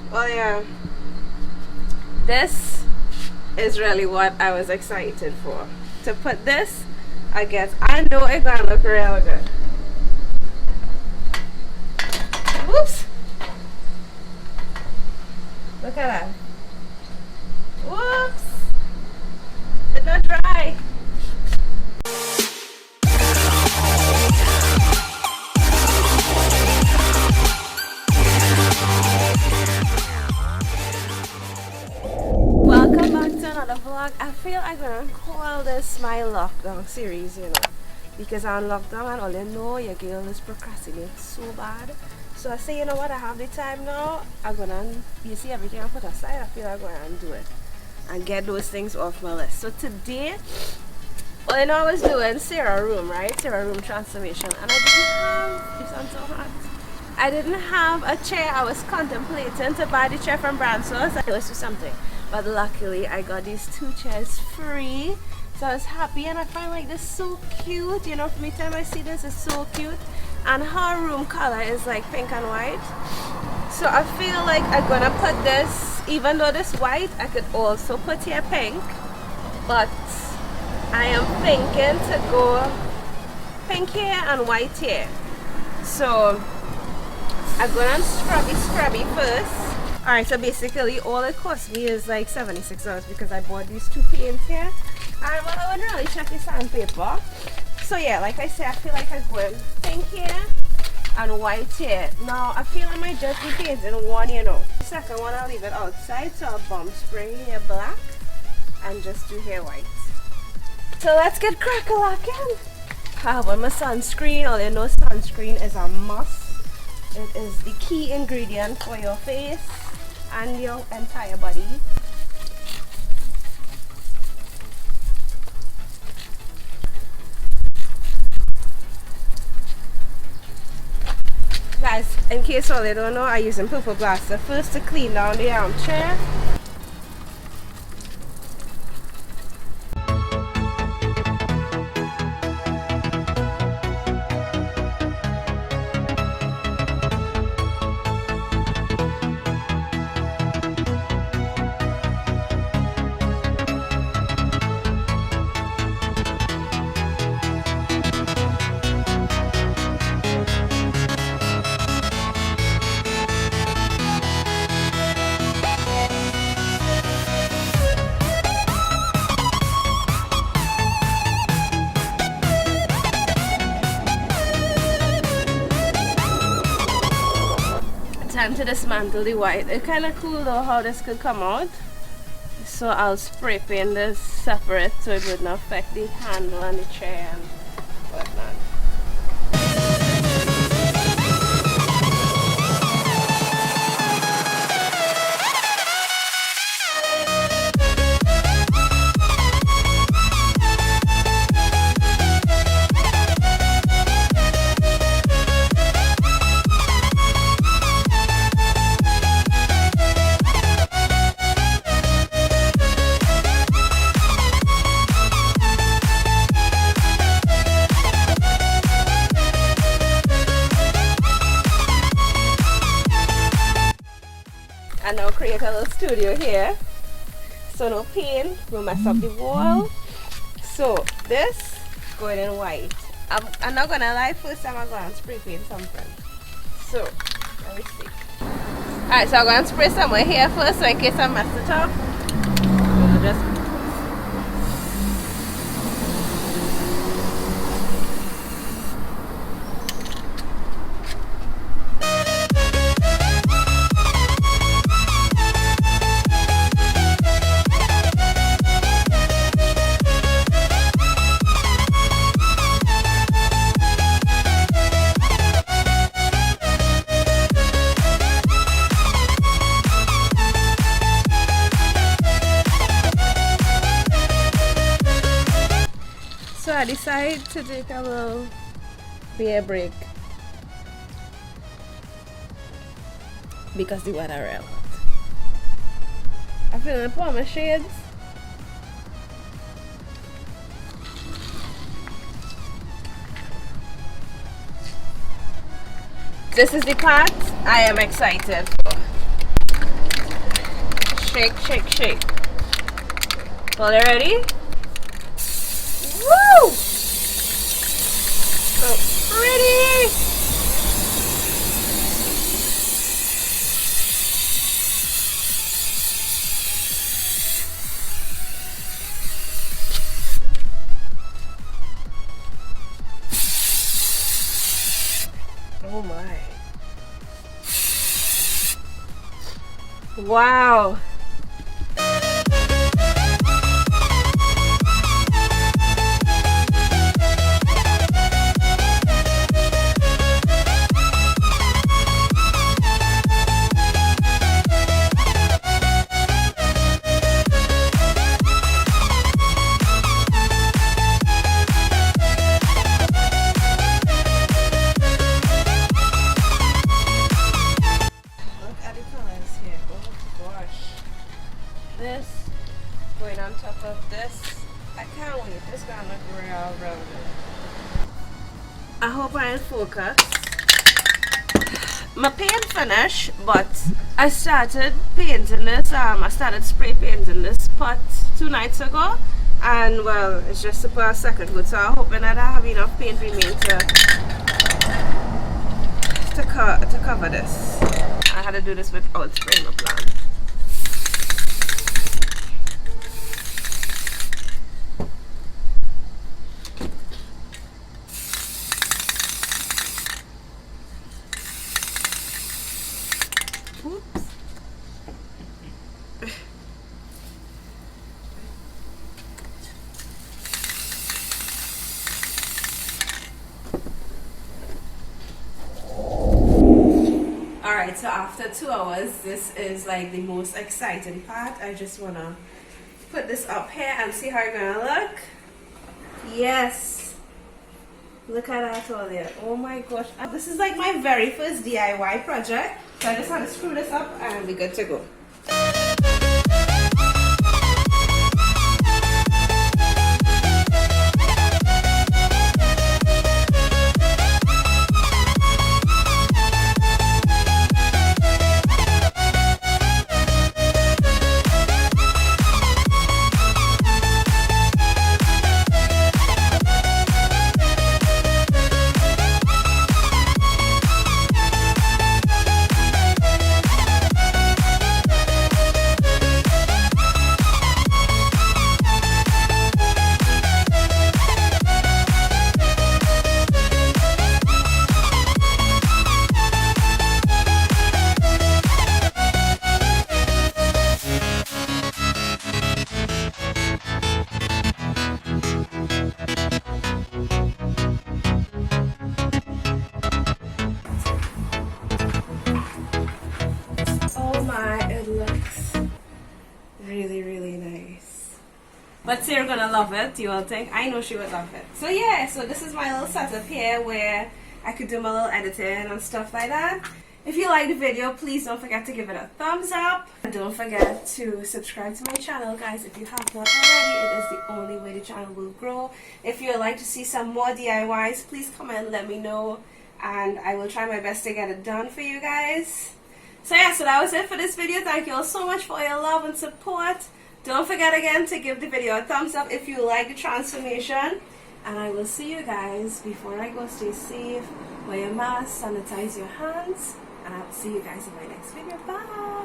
Well, yeah, this is really what I was excited for. To put this, I guess I know it's gonna look real good. Whoops! Look at that. Whoops! It's not dry. Welcome back to another vlog. I feel I'm gonna call this my lockdown series, because I'm lockdown and all you know, your girl is procrastinating so bad. So I say, you know what, I have the time now. I'm gonna, you see everything I put aside, I feel I'm gonna do it and get those things off my list. So today, well, I was doing Sarah room, right? Sarah room transformation, and I didn't have, this sounds so hot. I didn't have a chair. I was contemplating to buy the chair from Bransos. It was for something. But luckily I got these two chairs free. So I was happy, and I find like this so cute. For me time I see this, it's so cute. And her room color is like pink and white. So I feel like I'm gonna put this, even though this white, I could also put here pink. But I am thinking to go pink here and white here. So I'm gonna scrubby first. Alright, so basically all it cost me is like $76 because I bought these two paints here. And well, I wouldn't really check the sandpaper. So yeah, like I said, I feel like I'm going pink here and white here. Now I feel I might just be painting one, The second one I'll leave it outside, so I'll bomb spray here black and just do here white. So let's get crack-a-lacking. I have on my sunscreen. All you know, sunscreen is a must. It is the key ingredient for your face and your entire body. Guys, in case all you don't know, I'm using Purple Blaster first to clean down the armchair. Time to dismantle the white. It's kind of cool though how this could come out. So I'll spray paint this separate so it wouldn't affect the handle and the chair and whatnot. And now create a little studio here, so no paint will mess up the wall. So this going in white. I'm not gonna lie, first time I'm gonna spray paint something. So let me see. Alright, so I'm gonna spray somewhere here first, so in case I mess it up, I'll just So I decided to take a little beer break because the weather real hot. I feel the put my shades. This is the part I am excited for. shake, shake, shake. Well, you ready? Woo! So pretty! Oh my. Wow. This going on top of this. I can't wait. This gonna look real good. I hope I in focus. My paint finished, but I started painting this. I started spray painting this pot 2 nights ago, and well, it's just to put a second coat. So I'm hoping that I have enough paint remain to cover this. I had to do this without spraying my plant. Oops. Alright, so after 2 hours, this is like the most exciting part. I just wanna put this up here and see how it's gonna look. Yes. Look at that all there. Oh my gosh. This is like my very first DIY project. So I just had to screw this up and we're good to go. It looks really, really nice. But Sarah gonna love it, you all think? I know she would love it. So yeah, so this is my little setup here where I could do my little editing and stuff like that. If you like the video, please don't forget to give it a thumbs up. And don't forget to subscribe to my channel, guys. If you have not already, it is the only way the channel will grow. If you'd like to see some more DIYs, please comment and let me know. And I will try my best to get it done for you guys. So yeah, so that was it for this video. Thank you all so much for your love and support. Don't forget again to give the video a thumbs up if you like the transformation. And I will see you guys. Before I go, stay safe, wear your mask, sanitize your hands, and I'll see you guys in my next video. Bye!